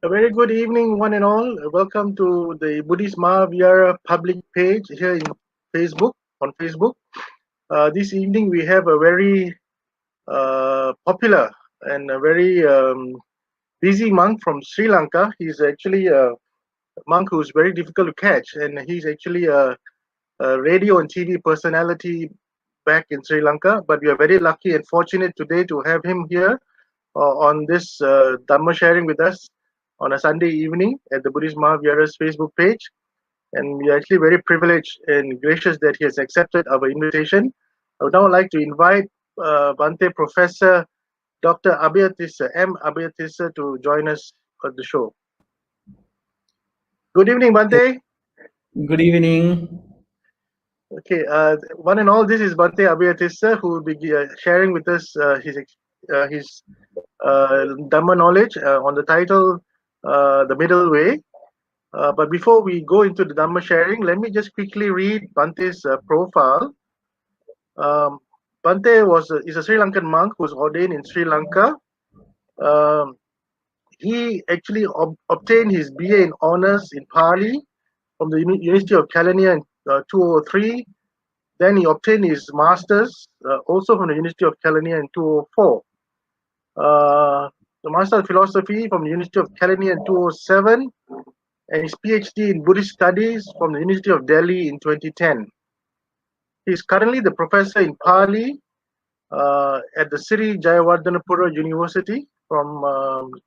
A very good evening, one and all. Welcome to the Buddhist Mahavira public page here in Facebook. On Facebook, this evening we have a very popular and a very busy monk from Sri Lanka. He's actually a monk who's very difficult to catch, and he's actually a radio and TV personality back in Sri Lanka. But we are very lucky and fortunate today to have him here on this Dhamma sharing with us on a Sunday evening at the Buddhist Mahavira's Facebook page. And we are actually very privileged and gracious that he has accepted our invitation. I would now like to invite Bhante Professor Dr. Abhayatissa, M. Abhayatissa, to join us on the show. Good evening, Bhante. Good evening. Okay, one and all, this is Bhante Abhayatissa, who will be sharing with us his Dhamma knowledge on the title The Middle Way. But before we go into the Dhamma sharing, let me just quickly read Bhante's profile. Bhante is a Sri Lankan monk who was ordained in Sri Lanka. He actually obtained his BA in Honours in Pali from the University of California in 2003. Then he obtained his Masters also from the University of California in 2004. The Master of Philosophy from the University of California in 2007. And his PhD in Buddhist Studies from the University of Delhi in 2010. He is currently the professor in Pali at the Sri Jayawardhanapura University from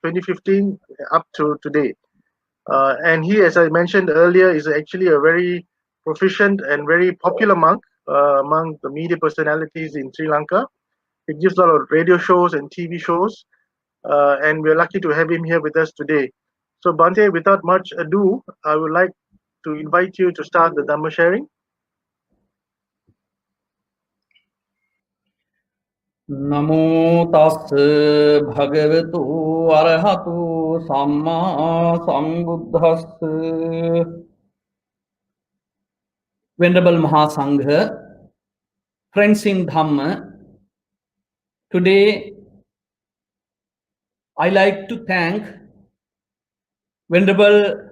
2015 up to today. And he, as I mentioned earlier, is actually a very proficient and very popular monk among the media personalities in Sri Lanka. He gives a lot of radio shows and TV shows, and we're lucky to have him here with us today. So Bhante, without much ado, I would like to invite you to start the Dhamma sharing. Namo tassa bhagavatu arahatu samma sambuddhassa. Venerable Mahasangha, friends in Dhamma, today I like to thank Venerable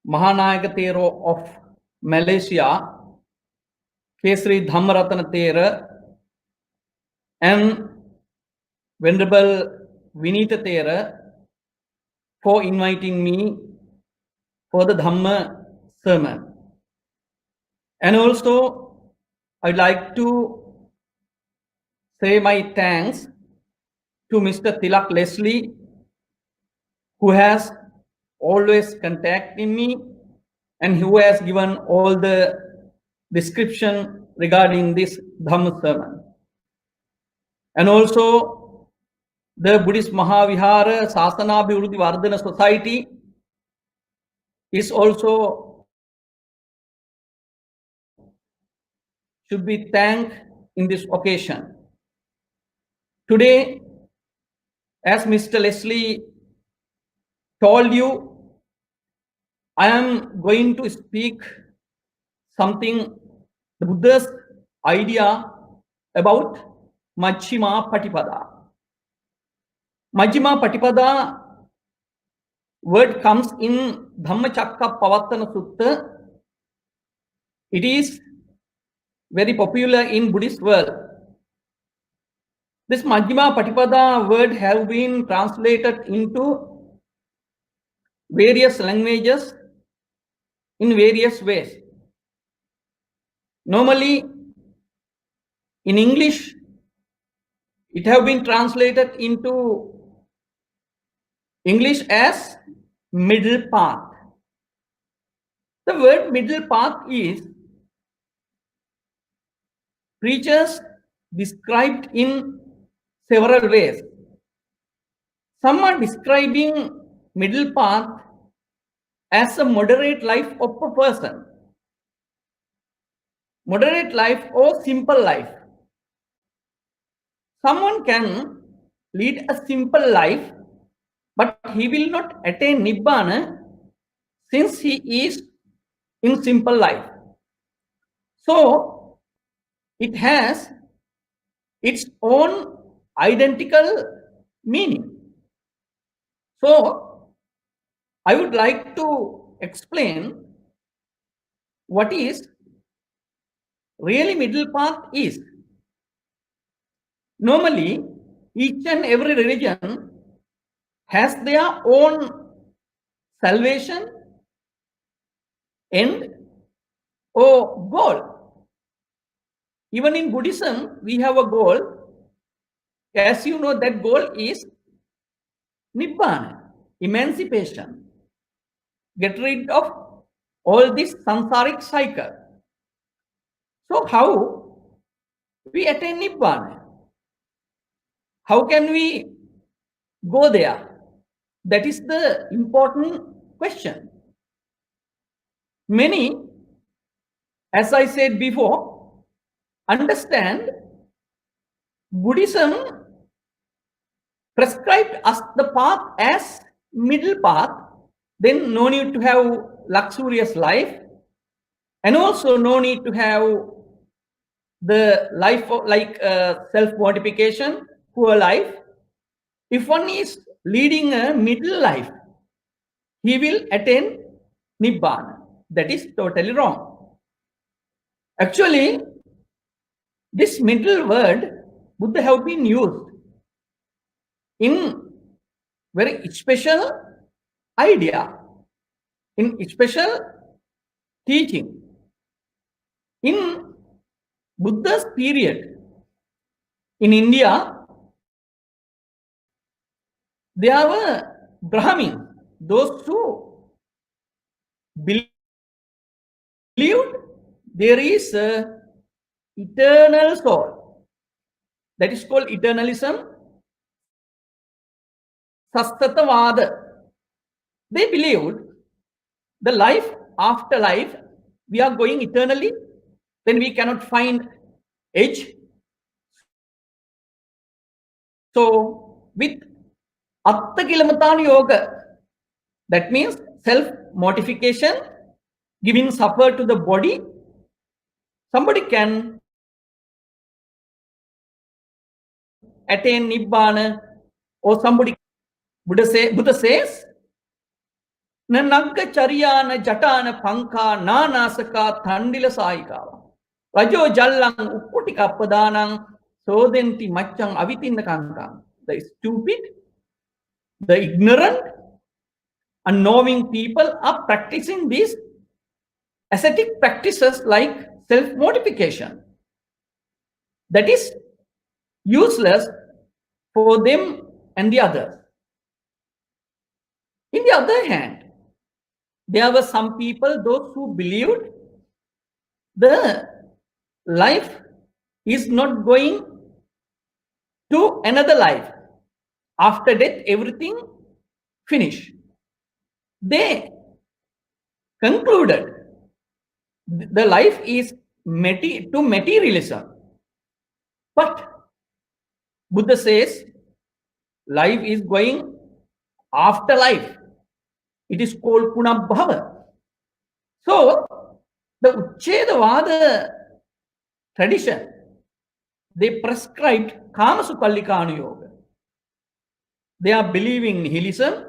Mahanayaka Thera of Malaysia, Kesri Dhammaratana Thera, and Venerable Vinita Thera for inviting me for the Dhamma sermon. And also, I'd like to say my thanks to Mr. Tilak Leslie, who has always contacted me and who has given all the description regarding this Dhamma sermon. And also the Buddhist Mahavihara Sasanabhivruddhi Vardhana Society is also should be thanked in this occasion. Today, as Mr. Leslie told you, I am going to speak something, the Buddha's idea about Majjhima Patipada. Majjhima Patipada word comes in Dhammacakkappavattana Sutta. It is very popular in Buddhist world. This Majjhima Patipada word have been translated into various languages in various ways. Normally, in English, it have been translated into English as middle path. The word middle path is preachers described in several ways. Some are describing middle path as a moderate life of a person. Moderate life or simple life. Someone can lead a simple life, but he will not attain Nibbana since he is in simple life. So, it has its own identical meaning. So I would like to explain what is really middle path is. Normally, each and every religion has their own salvation, end, or goal. Even in Buddhism, we have a goal. As you know, that goal is Nibbana, emancipation. Get rid of all this samsaric cycle. So how we attain Nibbana? How can we go there? That is the important question. Many, as I said before, understand Buddhism prescribed us the path as middle path, then no need to have luxurious life, and also no need to have the life of like self-mortification, poor life. If one is leading a middle life, he will attain Nibbana. That is totally wrong. Actually, this middle word Buddha have been used in very special idea, in special teaching. In Buddha's period, in India, there were Brahmins, those who believed there is a eternal soul. That is called eternalism, Sastatavada. They believed the life after life, we are going eternally, then we cannot find age. So with Attakilamatana Yoga, that means self-mortification, giving supper to the body, somebody can attain Nibbana, or somebody, Buddha says, Na nagga chariyana jatana panka na nasaka thandila saikawa. Rajo jallang upputika appadanang sodenti machang avitinna kankang. The stupid, the ignorant, unknowing people are practicing these ascetic practices like self-mortification. That is useless for them and the others. In the other hand, there were some people, those who believed the life is not going to another life. After death, everything finished. They concluded the life is to materialism. But Buddha says life is going after life. It is called Punabhava. So the Uchedavada tradition, they prescribed Kamasupallikanu Yoga. They are believing nihilism.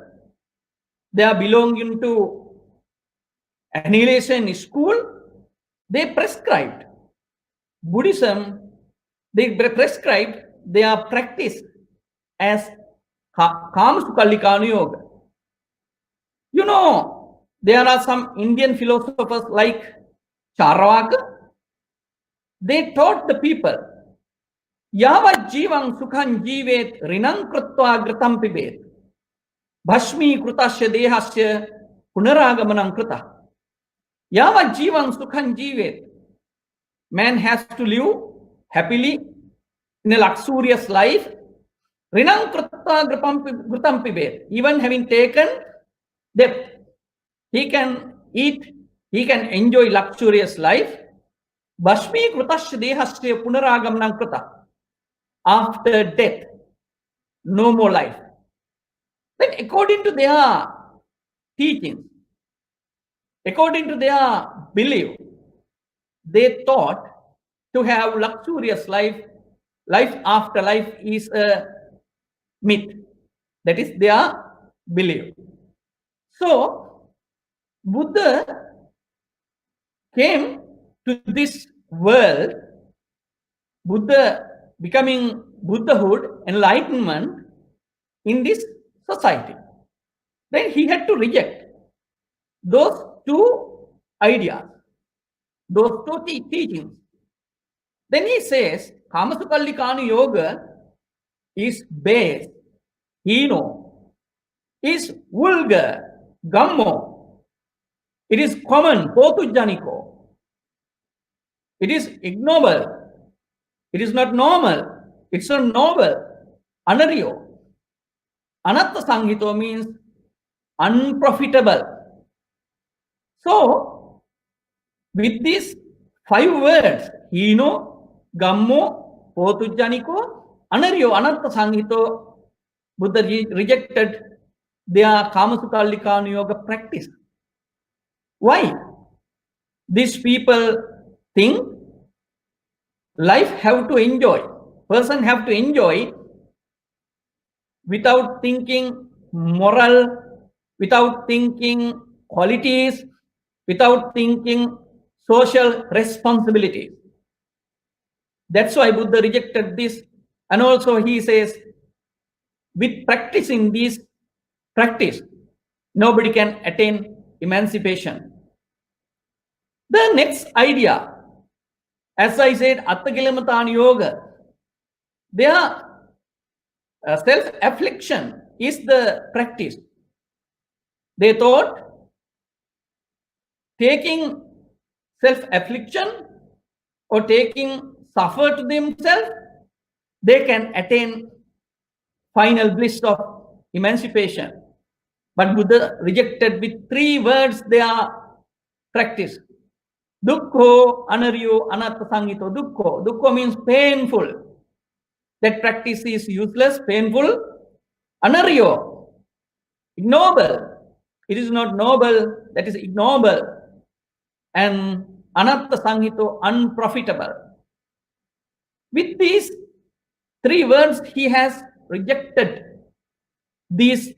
They are belonging to annihilation school. They prescribed Buddhism. They prescribed their practice as Kamasupallikanu Yoga. You know, there are some Indian philosophers like Charvaka. They taught the people, Yavat jivang sukhan jivet rinang krutva gratam pibet. Bhashmi krutasya dehasya punaragamanam kruta. Yavat jivang sukhan jivet. Man has to live happily in a luxurious life. Rinang krutva gratam pibet. Even having taken death, he can eat, he can enjoy luxurious life. Bhashmi krutasya dehasya punaragamanam kruta. After death, no more life. Then according to their teachings, according to their belief, they thought to have luxurious life, life after life is a myth. That is their believe. So, Buddha came to this world, Buddha becoming Buddhahood, enlightenment in this society. Then he had to reject those two ideas, those two teachings. Then he says, Kamasukallikanu Yoga is base, hino, is vulgar, gammo, it is common, potujjaniko, it is ignoble, it is not normal, it's not noble, anaryo. Anatta Sanghito means unprofitable. So, with these 5 words, hino, gammo, potujjaniko, anaryo, anatta sanghito, Buddha rejected their Kamasukallikanu Yoga practice. Why? These people think life have to enjoy, person have to enjoy without thinking moral, without thinking qualities, without thinking social responsibilities. That's why Buddha rejected this. And also he says, with practicing this practice, nobody can attain emancipation. The next idea, as I said, Attakilamatana Yoga, their self-affliction is the practice. They thought taking self-affliction or taking suffer to themselves, they can attain final bliss of emancipation. But Buddha rejected with 3 words their practice. Dukkho, anaryo, anatta sanghito. Dukkho. Dukkho means painful. That practice is useless, painful. Anaryo, ignoble. It is not noble, that is ignoble. And anatta sanghito, unprofitable. With these 3 words, he has rejected this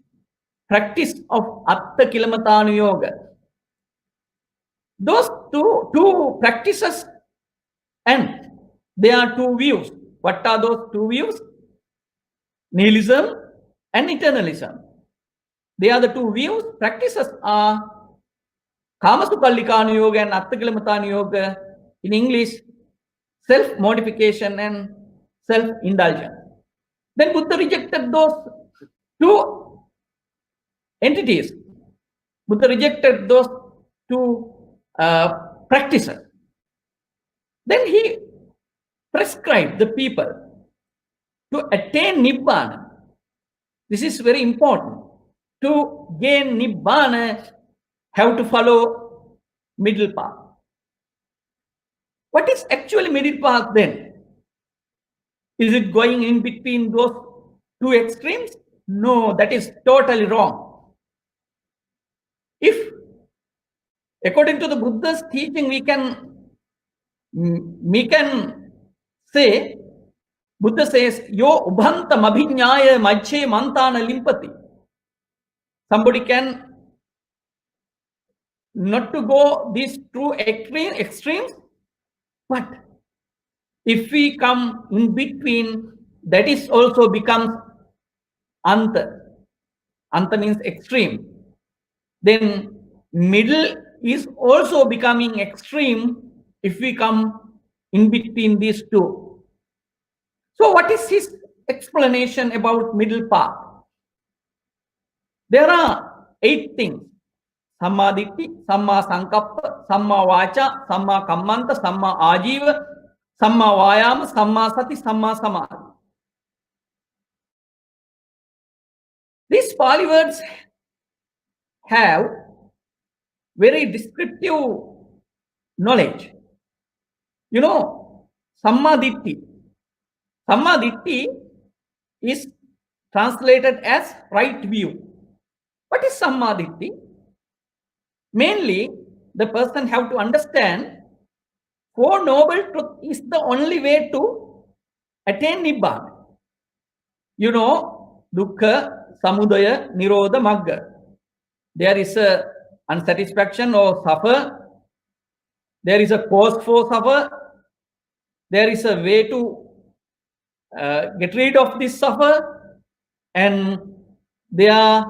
practice of Attakilamatanu Yoga. Those two practices, and there are 2 views. What are those 2 views? Nihilism and eternalism. They are the 2 views. Practices are Kamasukallikanu Yoga and Attakilamatanu Yoga. In English, self-mortification and self-indulgence. Then Buddha rejected those 2 entities. Buddha rejected those 2 practices. Then he prescribed the people to attain Nibbana. This is very important. To gain Nibbana, have to follow middle path. What is actually middle path then? Is it going in between those 2 extremes? No, that is totally wrong. If, according to the Buddha's teaching, we can say, Buddha says, yo ubhantam abhinyaya majche mantana limpati. Somebody can not to go these 2 extremes, but if we come in between, that is also becomes anta. Anta means extreme. Then middle is also becoming extreme if we come in between these 2. So what is his explanation about middle path? There are 8 things. Samma ditti, samma sankappa, samma vacha, samma kammanta, samma ajiva, samma vayama, samma sati, samma samadhi. These Pali words have very descriptive knowledge. You know, samma ditti. Samma ditti is translated as right view. What is samma ditti? Mainly, the person have to understand 4 noble truth is the only way to attain Nibbana. You know, dukkha, samudaya, nirodha, magga. There is a unsatisfaction or suffer. There is a cause for suffer. There is a way to get rid of this suffer, and there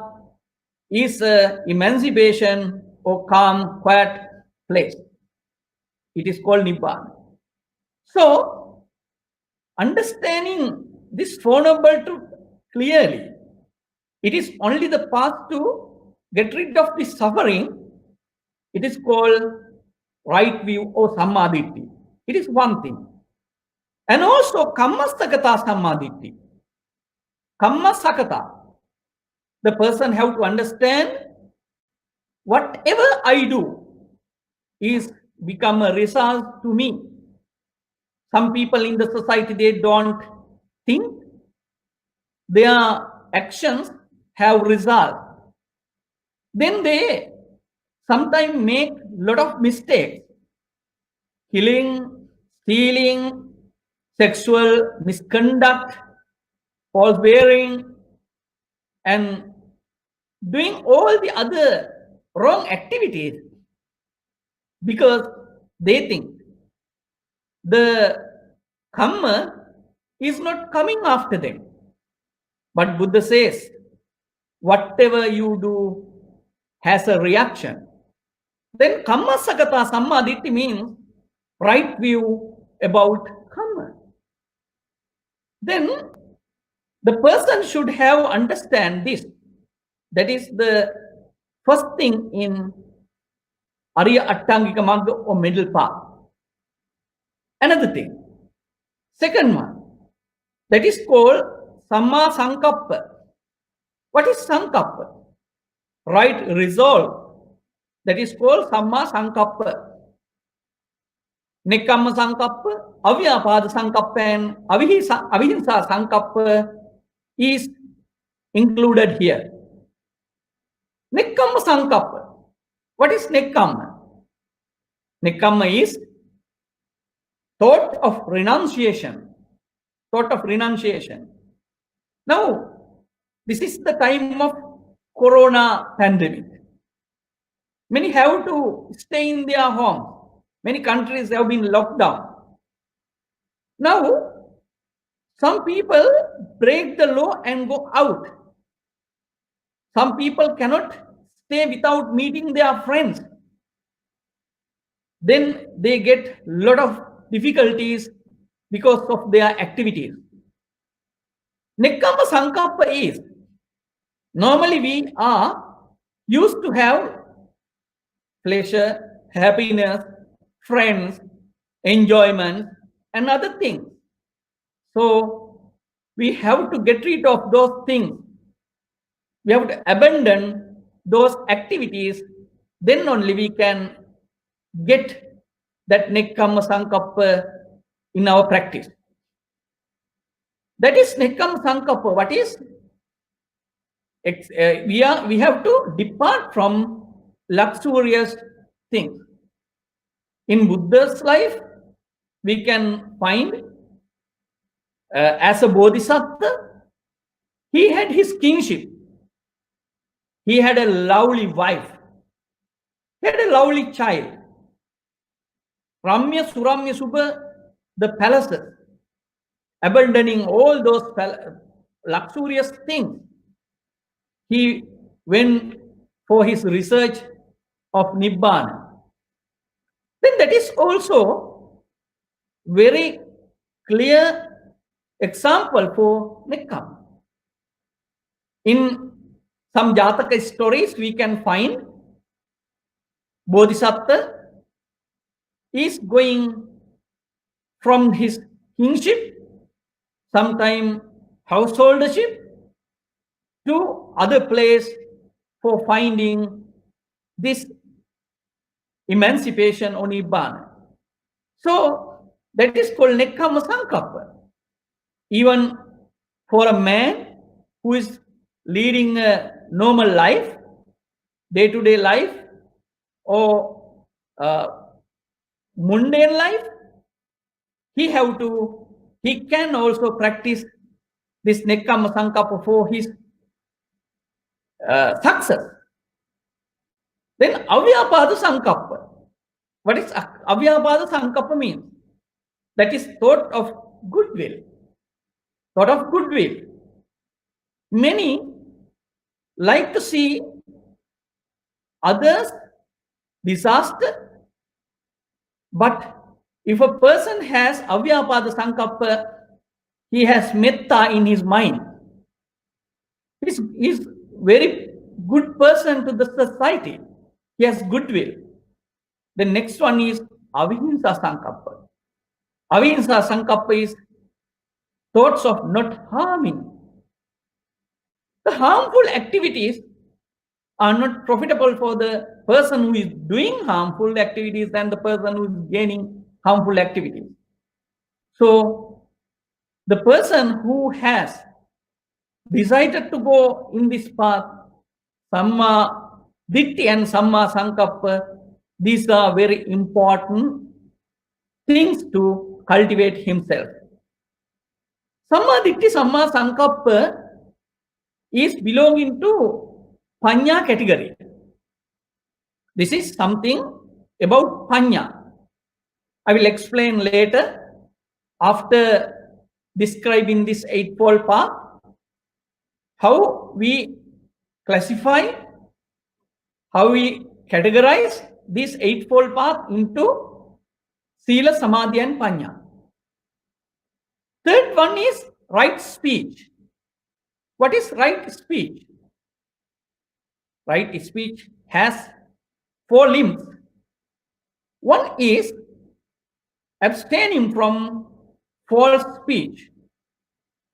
is a emancipation or calm, quiet place. It is called Nibbana. So, understanding this Four Noble Truth clearly, it is only the path to get rid of this suffering. It is called right view or Sammaditthi. It is one thing. And also Kammasakata Sammaditthi. Kammasakata. The person have to understand whatever I do is become a result to me. Some people in the society, they don't think their actions have result. Then they sometimes make lot of mistakes. Killing, stealing, sexual misconduct, false bearing, and doing all the other wrong activities because they think the karma is not coming after them. But Buddha says, whatever you do has a reaction. Then kamma sakata sammaditthi means right view about karma. Then the person should have understand this. That is the first thing in Arya Attangika Magga or middle path. Another thing. Second one. That is called Samma Sankappa. What is Sankappa? Right resolve. That is called Samma Sankappa. Nekkamma Sankappa, Avyapada Sankappa, and Avihinsa Sankappa is included here. Nekkamma Sankappa. What is Nekkamma? Nekkamma is thought of renunciation. Thought of renunciation. Now, this is the time of Corona pandemic. Many have to stay in their home. Many countries have been locked down. Now, some people break the law and go out. Some people cannot stay without meeting their friends. Then they get a lot of difficulties because of their activities. Nekkamma Sankappa is, normally we are used to have pleasure, happiness, friends, enjoyment, and other things. So we have to get rid of those things. We have to abandon those activities. Then only we can get that Nekkamma Sankappa in our practice. That is Nekkamma Sankappa. What is? We have to depart from luxurious things. In Buddha's life, we can find as a bodhisattva, he had his kingship. He had a lovely wife. He had a lovely child. Ramya, Suramya, Subha, the palaces, abandoning all those luxurious things. He went for his research of Nibbana. Then that is also very clear example for Nekkamma. In some Jataka stories, we can find Bodhisattva is going from his kingship, sometime householdership, to other place for finding this emancipation or Nibbana. So that is called Nekkamma Sankappa. Even for a man who is leading a normal life, day-to-day life, or mundane life, he can also practice this Nekkamma Sankappa for his success. Then Avyapada Sankappa. What is Avyapada Sankappa means? That is thought of goodwill. Thought of goodwill. Many like to see others disaster, but if a person has Avyapada Sankappa, he has metta in his mind. He's very good person to the society. He has goodwill. The next one is Avihimsa Sankappa. Avihimsa Sankappa is thoughts of not harming. The harmful activities are not profitable for the person who is doing harmful activities and the person who is gaining harmful activities. So, the person who has decided to go in this path, Samma Ditti and Samma Sankappa, these are very important things to cultivate himself. Samma Ditti, Samma Sankappa is belonging to Panya category. This is something about Panya. I will explain later after describing this eightfold path, how we classify, how we categorize this eightfold path into Sila, Samadhi and Panya. Third one is right speech. What is right speech? Right speech has 4 limbs. One is abstaining from false speech.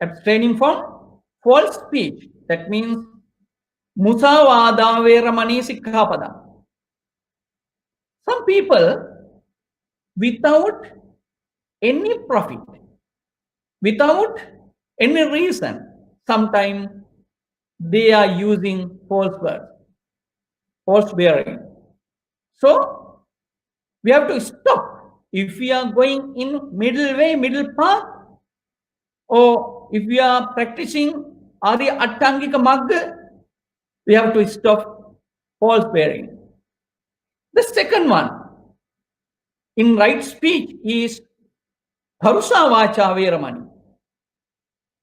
Abstaining from false speech. That means Musavada Veramani Sikkhapada. Some people, without any profit, without any reason, sometimes they are using false words, false bearing. So, we have to stop. If we are going in middle way, middle path, or if we are practicing Adi Attangika Magga, we have to stop false bearing. The second one in right speech is Parusa Vacha Veramani.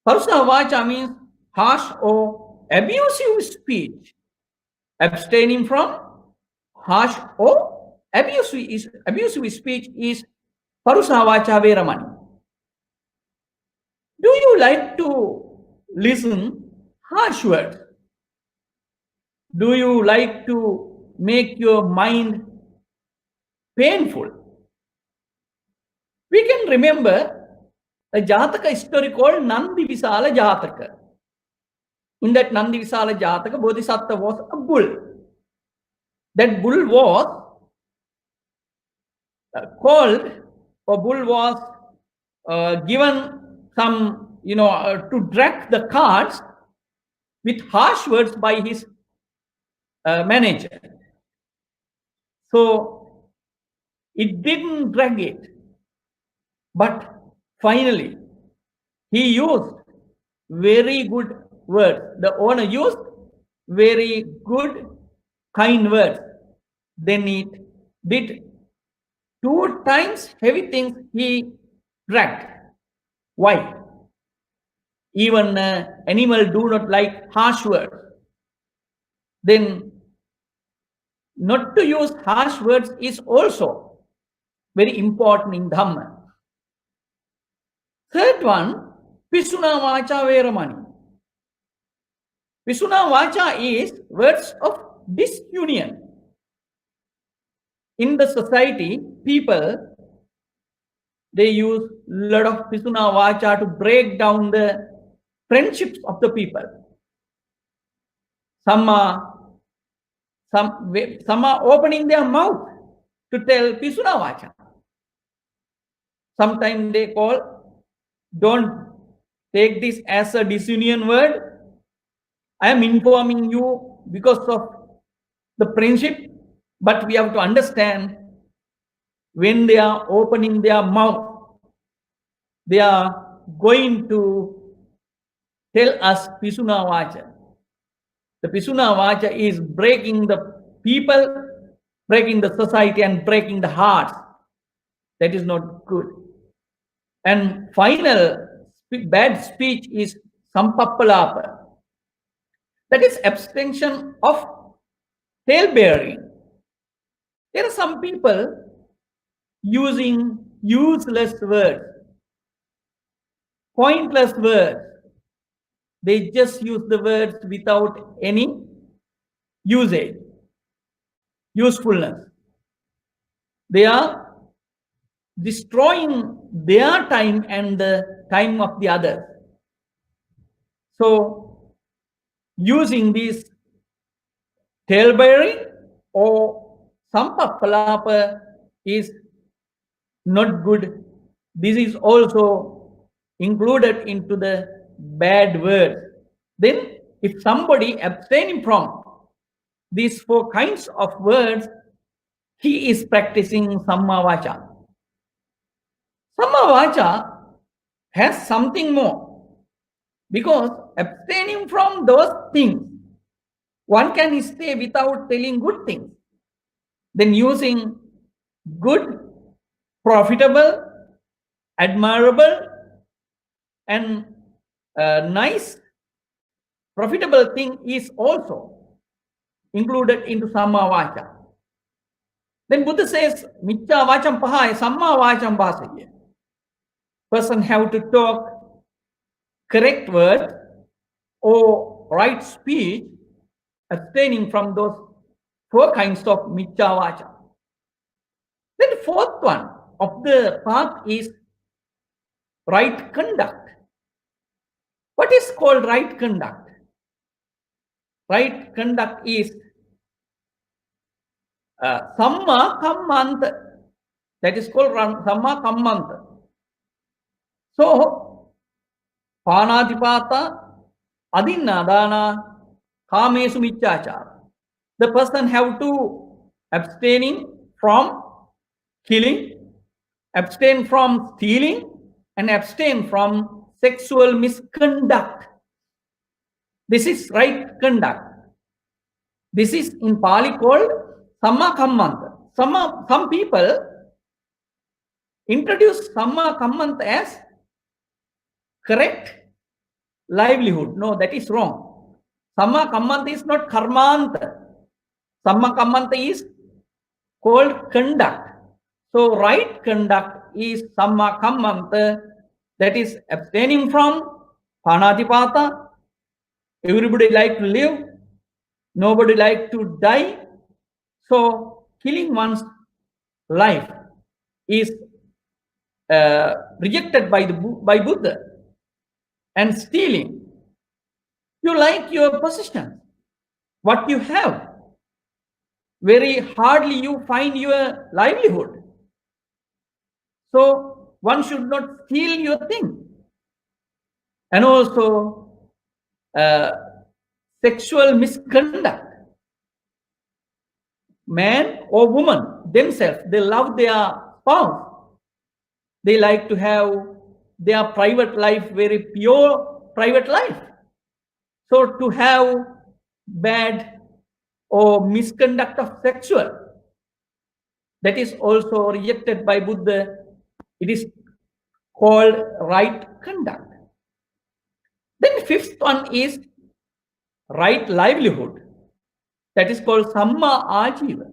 Parusa Vacha means harsh or abusive speech. Abstaining from harsh or abusive speech is Parusa Vacha Veramani. Do you like to listen harsh words? Do you like to make your mind painful? We can remember a Jataka story called Nandi Visala Jataka. In that Nandi Visala Jataka, Bodhisattva was a bull. That bull was called, or bull was given some, to drag the carts with harsh words by his manager. So it didn't drag it, but finally he used very good words. The owner used very good, kind words. Then it did 2 times heavy things he dragged. Why? Even animal do not like harsh words. Then not to use harsh words is also very important in Dhamma. Third one, Pisuna Vacha Veramani. Pisuna Vacha is words of disunion. In the society, people, they use a lot of Pisuna Vacha to break down the friendships of the people. Some are opening their mouth to tell Pisuna Vacha. Sometimes they call, don't take this as a disunion word. I am informing you because of the friendship, but we have to understand when they are opening their mouth, they are going to tell us Pisuna Vacha. The Pisuna Vacha is breaking the people, breaking the society, and breaking the hearts. That is not good. And final bad speech is Sampappalapa. That is abstention of tale-bearing. There are some people using useless words, pointless words. They just use the words without any usage, usefulness. They are destroying their time and the time of the others. So, using this tale-bearing or sampappalapa is not good. This is also included into the bad word. Then, if somebody abstaining from these four kinds of words, he is practicing Samma Vacha. Samma Vacha has something more, because abstaining from those things, one can stay without telling good things. Then using good, profitable, admirable, and nice, profitable thing is also included into Samma Vacha. Then Buddha says, Micca Vacham Pahai, Samma Vacham Bhasaya. Person have to talk correct word or right speech, abstaining from those four kinds of Micca Vacha. Then the fourth one of the path is right conduct. What is called right conduct? Right conduct is Samma Kammanta. That is called Samma Kammanta. So, Panatipata, Adinnadana, Kamesu Michachara. The person have to abstaining from killing, abstain from stealing, and abstain from sexual misconduct. This is right conduct. This is in Pali called Samma Kammanta. Some people introduce Samma Kammanta as correct livelihood. No, that is wrong. Samma Kammanta is not Karmanta. Samma Kammanta is called conduct. So, right conduct is Samma Kammanta, that is abstaining from Panatipata. Everybody like to live, nobody like to die. So, killing one's life is rejected by Buddha. And stealing, you like your possession, what you have. Very hardly you find your livelihood. So, one should not steal your thing. And also, sexual misconduct. Man or woman themselves, they love their spouse. They like to have their private life, very pure private life. So, to have bad or misconduct of sexual, that is also rejected by Buddha. It is called right conduct. Then fifth one is right livelihood. That is called Samma Ajiva.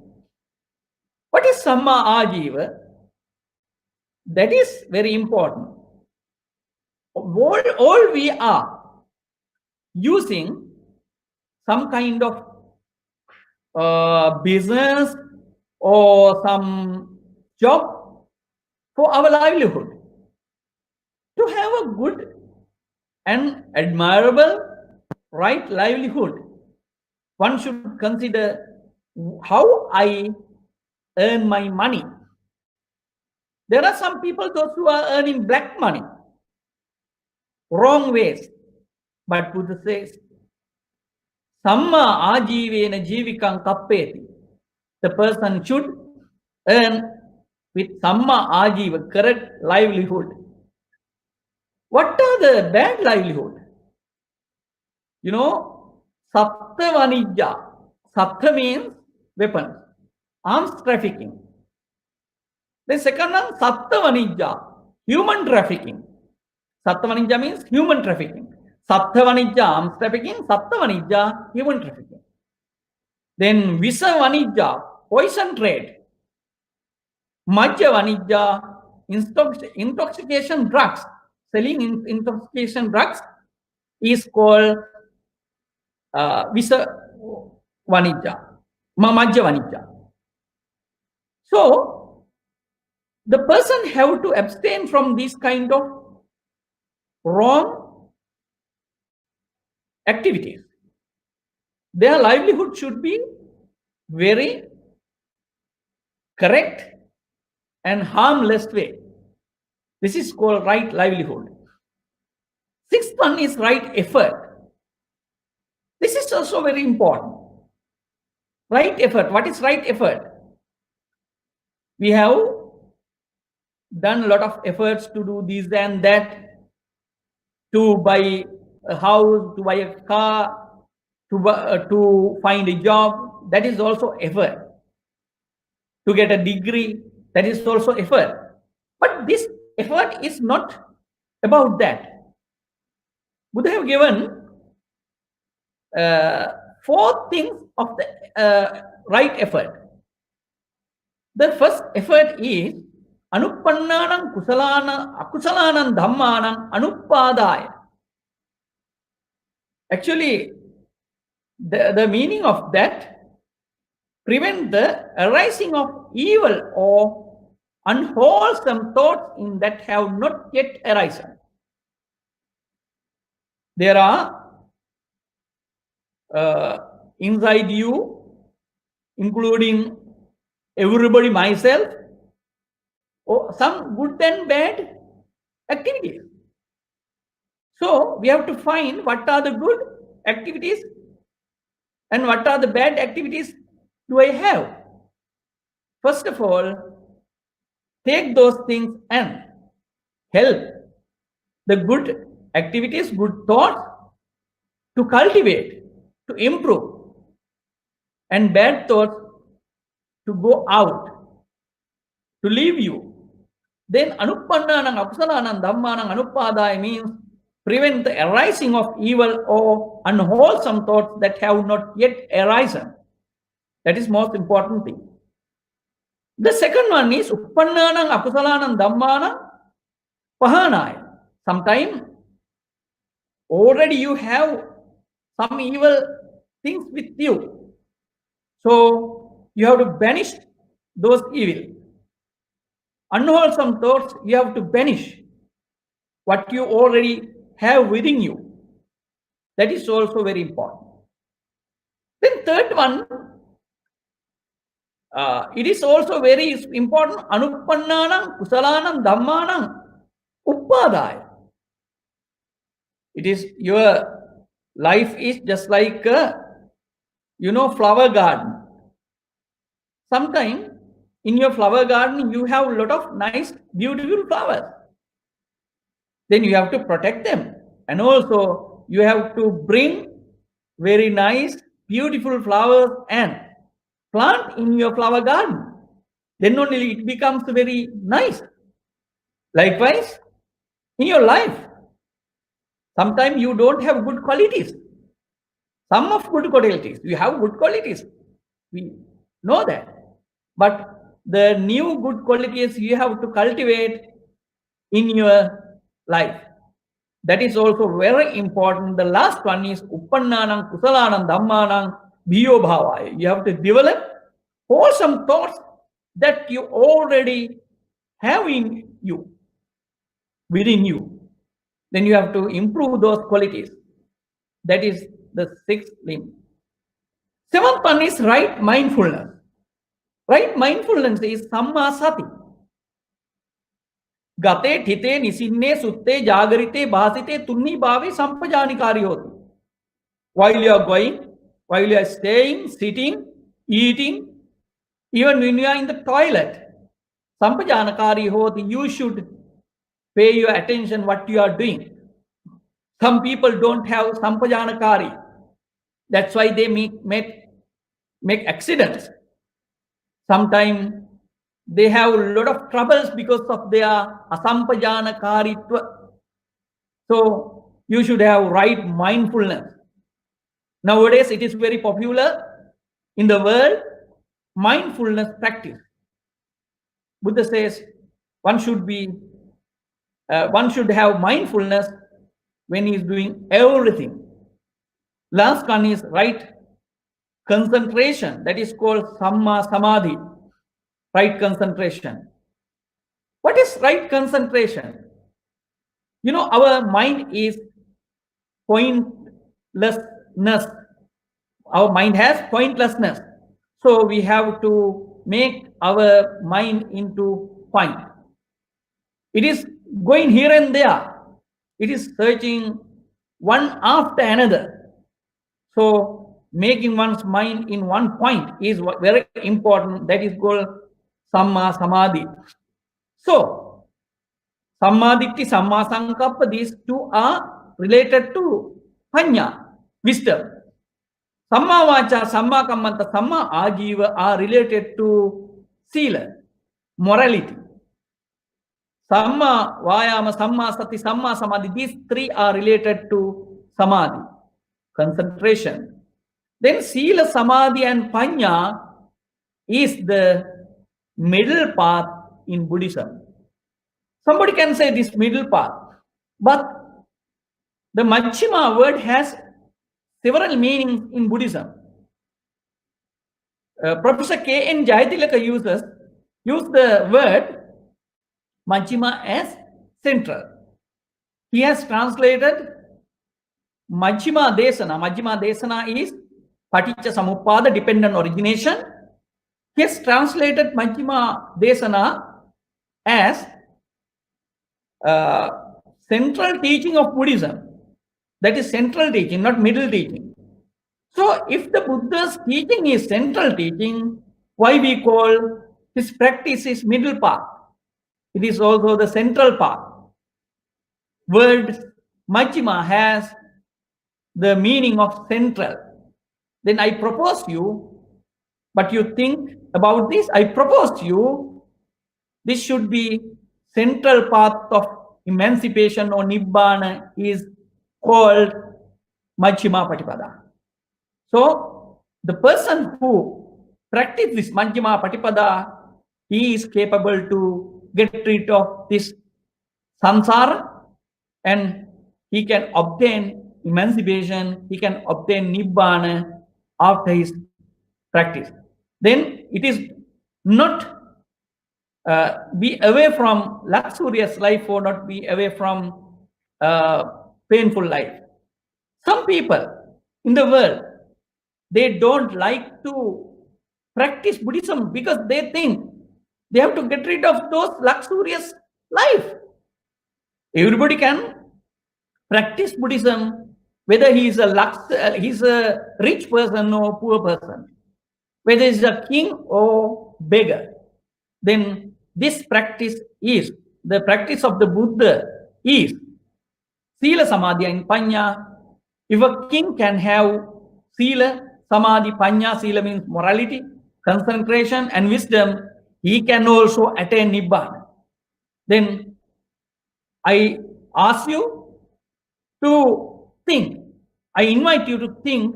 What is Samma Ajiva? That is very important. All we are using some kind of business or some job for our livelihood. To have a good and admirable right livelihood, one should consider how I earn my money. There are some people, those who are earning black money, wrong ways. But Buddha says, Samma Ajivena Jivikam Kappeti. The person should earn with Samma Ajiva, correct livelihood. What are the bad livelihood? You know, Sattva Vanijja. Sattva means weapons, arms trafficking. The second one, Sattva Vanijja, human trafficking. Sattva Vanijja means human trafficking. Sattva Vanijja, arms trafficking. Sattva Vanijja, human trafficking. Then Visa Vanijja, poison trade. Majja Vanijja, intoxication drugs. Selling intoxication drugs is called Visa Vanijja, Majja Vanijja. So, the person have to abstain from these kind of wrong activities. Their livelihood should be very correct and harmless way. This is called right livelihood. Sixth one is right effort. This is also very important. Right effort. What is right effort? We have done a lot of efforts to do this and that, to buy a house, to buy a car, to find a job. That is also effort. To get a degree, that is also effort. But this effort is not about that. Buddha have given 4 things of the right effort. The first effort is Anupannanam akusalanam dhammanam anuppadaya. Actually, the meaning of that, prevent the arising of evil or unwholesome thoughts in that have not yet arisen. There are inside you, including everybody, myself, or some good and bad activities. So we have to find what are the good activities and what are the bad activities do I have. First of all, take those things and help the good activities, good thoughts to cultivate, to improve, and bad thoughts to go out, to leave you. Then Anupannanam akusalanam dhammanam anuppadaya means prevent the arising of evil or unwholesome thoughts that have not yet arisen. That is most important thing. The second one is uppannanam akusalanam dhammanam pahanaya. Sometimes already you have some evil things with you. So you have to banish those evil. Unwholesome thoughts, you have to banish what you already have within you. That is also very important. Then third one, it is also very important, Anupannanam kusalanam dhammanam uppadaya. It is your life is just like a, flower garden. Sometimes in your flower garden, you have a lot of nice, beautiful flowers. Then you have to protect them. And also you have to bring very nice, beautiful flowers and plant in your flower garden. Then only it becomes very nice. Likewise, in your life, sometimes you don't have good qualities. Some of good qualities. You have good qualities. We know that. But the new good qualities you have to cultivate in your life. That is also very important. The last one is uppannanam kusalanam dhammanam bhiyo bhavaya. You have to develop wholesome thoughts that you already have in you, within you. Then you have to improve those qualities. That is the sixth thing. Seventh one is right mindfulness. Right mindfulness is samma sati. Gate, thite, nisinne, sutte, jagarite, bhasite, tunni bhave, sampajanikari hoti. While you are going, while you are staying, sitting, eating, even when you are in the toilet, sampajanakari hoti, you should pay your attention what you are doing. Some people don't have sampajanakari. That's why they make accidents. Sometimes they have a lot of troubles because of their asampajana karitva. So you should have right mindfulness. Nowadays, it is very popular in the world, mindfulness practice. Buddha says one should have mindfulness when he is doing everything. Last one is right concentration. That is called samma samadhi. Right concentration. What is right concentration? You know, our mind is pointlessness. Our mind has pointlessness. So we have to make our mind into point. It is going here and there. It is searching one after another. So making one's mind in one point is very important. That is called samma samadhi. So sammaditi, samma sankappa, these two are related to panya, wisdom. Samma vacha, samma kammanta, samma ajiva are related to sila, morality. Samma vayama, samma sati, samma samadhi, these three are related to samadhi, concentration. Then sila, samadhi and panya is the middle path in Buddhism. Somebody can say this middle path, but the Majjhima word has several meanings in Buddhism. Professor K.N. Jayatilaka used the word Majjhima as central. He has translated Majjhima Desana. Majjhima Desana is Paticca Samuppada, dependent origination. He has translated Majjhima Desana as central teaching of Buddhism. That is central teaching, not middle teaching. So if the Buddha's teaching is central teaching, why we call his practice is middle path? It is also the central path. Word Majjhima has the meaning of central. Then I propose you, but you think about this, I propose you, this should be central path of emancipation or Nibbana is called Majjhima Patipada. So the person who practices this Majjhima Patipada, he is capable to get rid of this samsara and he can obtain emancipation, he can obtain Nibbana after his practice. Then it is not be away from luxurious life or not be away from painful life. Some people in the world, they don't like to practice Buddhism because they think they have to get rid of those luxurious life. Everybody can practice Buddhism, whether he is a rich person or poor person, whether he is a king or beggar. Then this practice is, the practice of the Buddha is Sila, Samadhi and Panya. If a king can have Sila, Samadhi, Panya, Sila means morality, concentration and wisdom, he can also attain Nibbana. Then I ask you to think, I invite you to think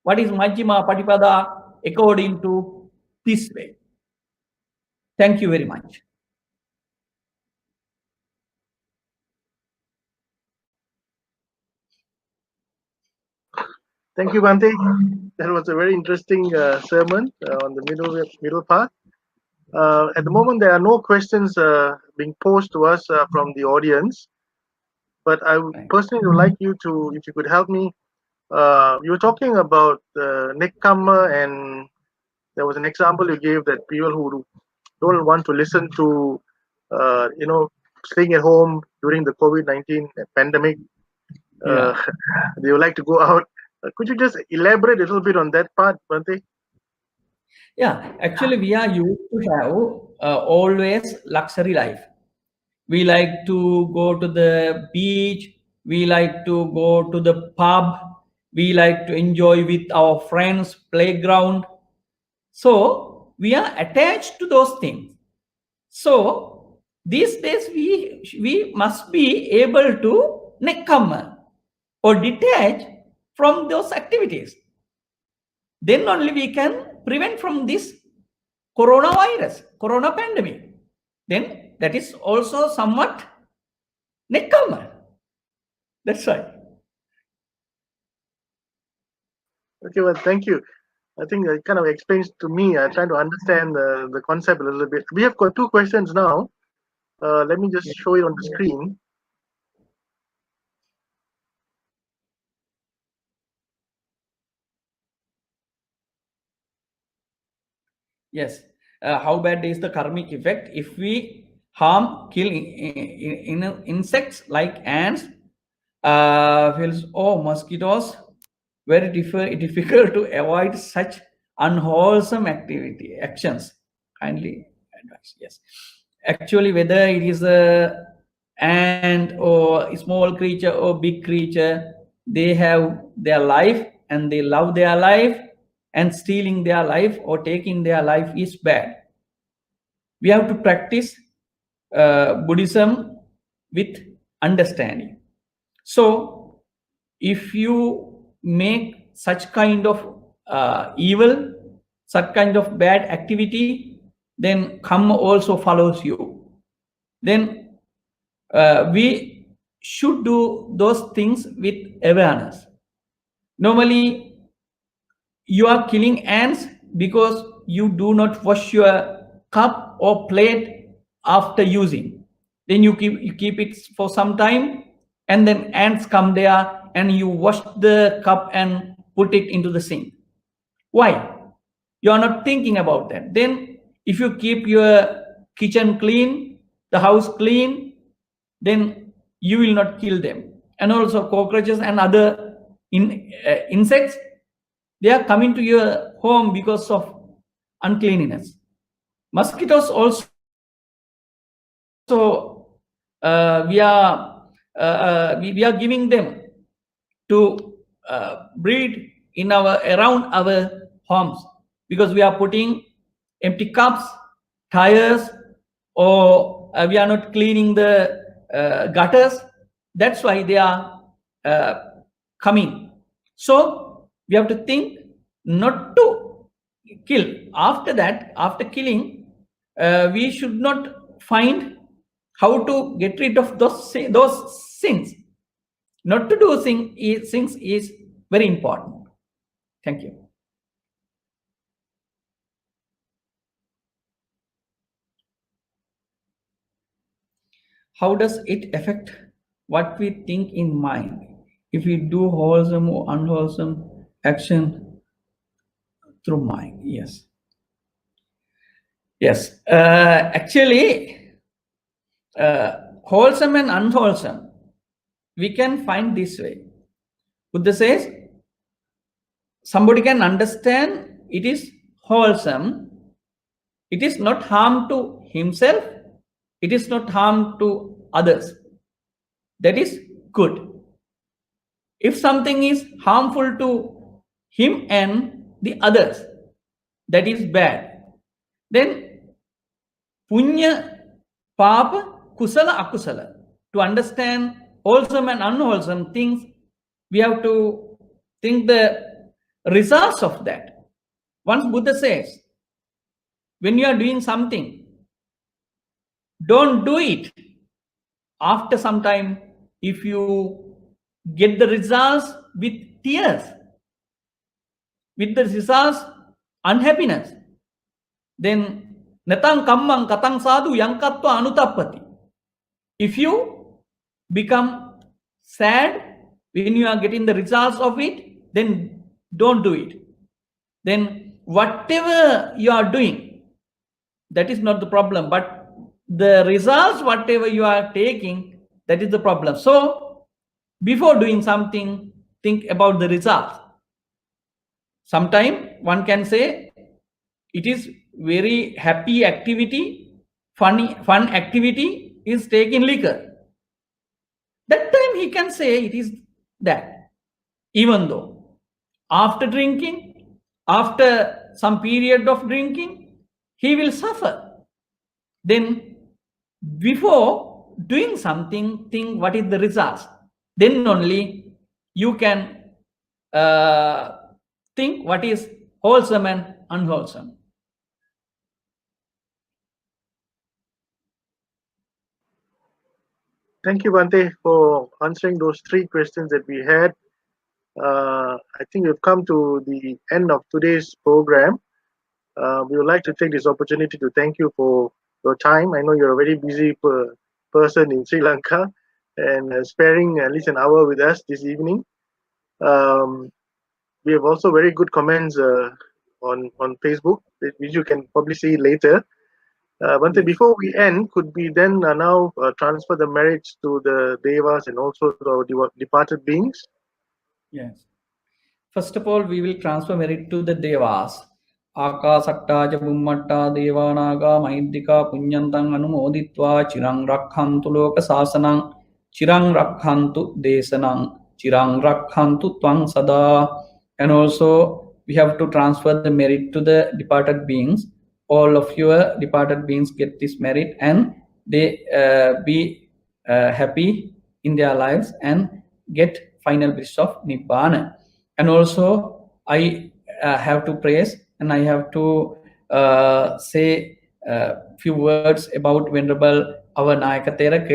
what is Majjhima Patipada according to this way. Thank you very much. Thank you, Bhante. That was a very interesting sermon on the middle path. At the moment, there are no questions being posed to us from the audience. But I personally would like you to, if you could help me. You were talking about Nekkhamma, and there was an example you gave that people who don't want to listen to, staying at home during the COVID-19 pandemic, they would like to go out. Could you just elaborate a little bit on that part, Bhante? Yeah, actually, we are used to have always luxury life. We like to go to the beach. We like to go to the pub. We like to enjoy with our friends, playground. So we are attached to those things. So these days we must be able to nekama or detach from those activities. Then only we can prevent from this coronavirus, corona pandemic. Then that is also somewhat nekama. That's right. Okay, well, thank you. I think it kind of explains to me. I'm trying to understand the concept a little bit. We have got two questions now. Let me just show it on the screen. Yes. How bad is the karmic effect if we harm, kill insects like ants? Feels, oh, mosquitoes. Very difficult to avoid such unwholesome actions. Kindly advise. Yes. Actually, whether it is a ant or a small creature or big creature, they have their life and they love their life, and stealing their life or taking their life is bad. We have to practice Buddhism with understanding. So if you make such kind of evil, such kind of bad activity, then karma also follows you. Then we should do those things with awareness. Normally, you are killing ants because you do not wash your cup or plate after using. Then you keep it for some time, and then ants come there, and you wash the cup and put it into the sink. Why? You are not thinking about that. Then if you keep your kitchen clean, the house clean, then you will not kill them. And also cockroaches and other insects, they are coming to your home because of uncleanliness. Mosquitoes also, we are giving them to breed in around our homes, because we are putting empty cups, tires, or we are not cleaning the gutters. That's why they are coming. So we have to think not to kill. After that, after killing, we should not find how to get rid of those sins. Not to do things is very important. Thank you. How does it affect what we think in mind if we do wholesome or unwholesome action through mind? Yes. Yes. Actually, wholesome and unwholesome, we can find this way. Buddha says, somebody can understand it is wholesome, it is not harm to himself, it is not harm to others. That is good. If something is harmful to him and the others, that is bad. Then punya, papa, kusala, akusala. To understand wholesome and unwholesome things, we have to think the results of that. Once Buddha says, when you are doing something, don't do it. After some time, if you get the results with tears, with the results unhappiness, then natang kammang katang sadhu yang katva anutappati. If you become sad when you are getting the results of it, then don't do it. Then whatever you are doing, that is not the problem, but the results, whatever you are taking, that is the problem. So before doing something, think about the results. Sometimes one can say it is very happy activity, fun activity is taking liquor. That time he can say it is that, even though. after drinking, after some period of drinking, he will suffer. Then, before doing something, think what is the results. Then only you can think what is wholesome and unwholesome. Thank you, Bhante, for answering those three questions that we had. I think we've come to the end of today's program. We would like to take this opportunity to thank you for your time. I know you're a very busy person in Sri Lanka and sparing at least an hour with us this evening. We have also very good comments on Facebook, which you can probably see later. Bhante, Yes. before we end, could we then now transfer the merits to the devas and also to our departed beings? Yes. First of all, we will transfer merit to the devas. Akasatta Bummata Devanaga Maidika Punyantang Anumoditva Chirang Rakhantu Loka Sasanang Chirang Rakhantu Desanang Chirang Rakhantu Twang Sada. And also we have to transfer the merit to the departed beings. All of your departed beings get this merit and they be happy in their lives and get final bliss of Nibbana. And also I have to praise and I have to say few words about Venerable our Nayakathera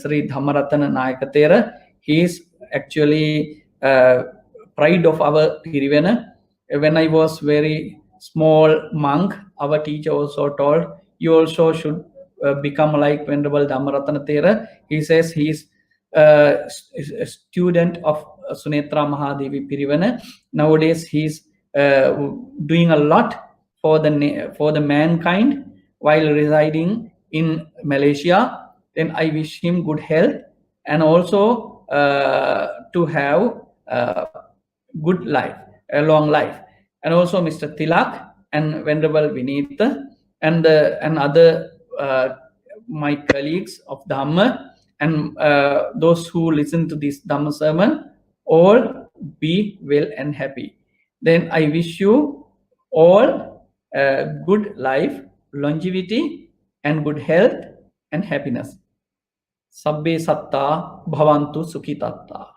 Sri Dhammaratana Nayakathera. He is actually pride of our Pirivena. When I was very small monk, our teacher also told you also should become like Venerable Dhammaratana Thera. He says he is a student of Sunetra Mahadevi Pirivana. Nowadays, he's doing a lot for the mankind while residing in Malaysia. Then I wish him good health and also to have good life, a long life. And also Mr. Tilak and Venerable Vinita and other my colleagues of Dhamma and those who listen to this Dhamma sermon, all be well and happy. Then I wish you all good life, longevity, and good health and happiness. Sabbe satta bhavantu sukhitatta.